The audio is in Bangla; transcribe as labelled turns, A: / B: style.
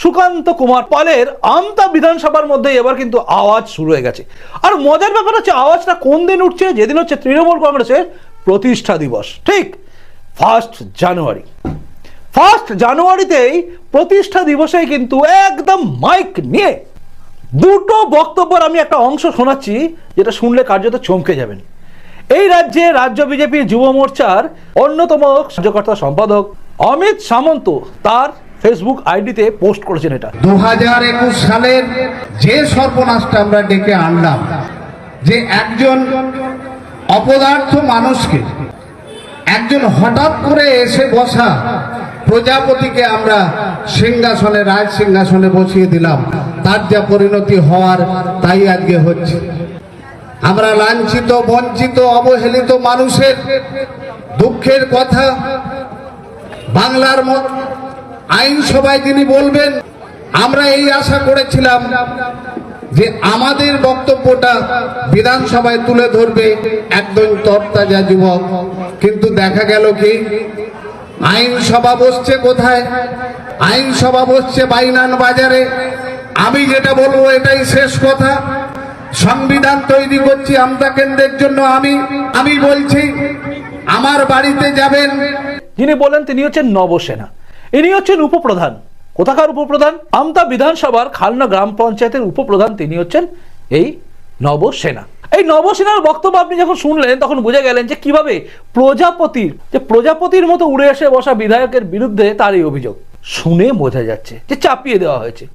A: সুকান্ত কুমার পালের আমতা বিধানসভার মধ্যে এবার কিন্তু আওয়াজ শুরু হয়ে গেছে। আর মজার ব্যাপার হচ্ছে আওয়াজটা কোন দিন উঠছে, যেদিন হচ্ছে তৃণমূল কংগ্রেসের প্রতিষ্ঠা দিবস, ঠিক 1 জানুয়ারি। 1 জানুয়ারিতেই প্রতিষ্ঠা দিবসে কিন্তু একদম মাইক নিয়ে দুটো বক্তব্যের আমি একটা অংশ শোনাচ্ছি, যেটা শুনলে কার্যত চমকে যাবেন। এই রাজ্যে রাজ্য বিজেপি যুব মোর্চার অন্যতম কার্যকর্তা সম্পাদক অমিত সামন্ত তার ফেসবুক আইডিতে পোস্ট করেছেন এটা।
B: 2021 সালের যে সর্বনাশটা আমরা ডেকে আনলাম, যে একজন অপদার্থ মানুষকে একজন হঠাৎ করে এসে বসা প্রজাপতিকে আমরা সিংহাসনে, রাজ সিংহাসনে বসিয়ে দিলাম, তার যা পরিণতি হওয়ার তাই আজকে হচ্ছে। আমরা লাঞ্ছিত, বঞ্চিত, অবহেলিত মানুষের দুঃখের কথা বাংলার আইনসভায় তিনি বলবেন। আমরা এই আশা করেছিলাম যে আমাদের বক্তব্যটা বিধানসভায় তুলে ধরবে একদম তরতাজা যুবক, কিন্তু দেখা গেল কি আইনসভা বসছে কোথায়? আইনসভা বসছে বাইনান বাজারে। আমি যেটা বলবো এটাই শেষ কথা। সংবিধান তৈরি করছি আমতা কেন্দ্রের জন্য। আমি বলছি আমার বাড়িতে যাবেন।
A: যিনি বলেন তিনি হচ্ছেন নবসেনা, ইনি হচ্ছেন উপপ্রধান। কোথাকার উপপ্রধান? আমতা বিধানসভার খালনা গ্রাম পঞ্চায়েতের উপপ্রধান তিনি হচ্ছেন এই নবসেনা। এই নবসেনার বক্তব্য আপনি যখন শুনলেন তখন বুঝে গেলেন যে কিভাবে প্রজাপতির মতো উড়ে এসে বসা বিধায়কের বিরুদ্ধে তার এই অভিযোগ। শুনে বোঝা যাচ্ছে যে চাপিয়ে দেওয়া হয়েছে।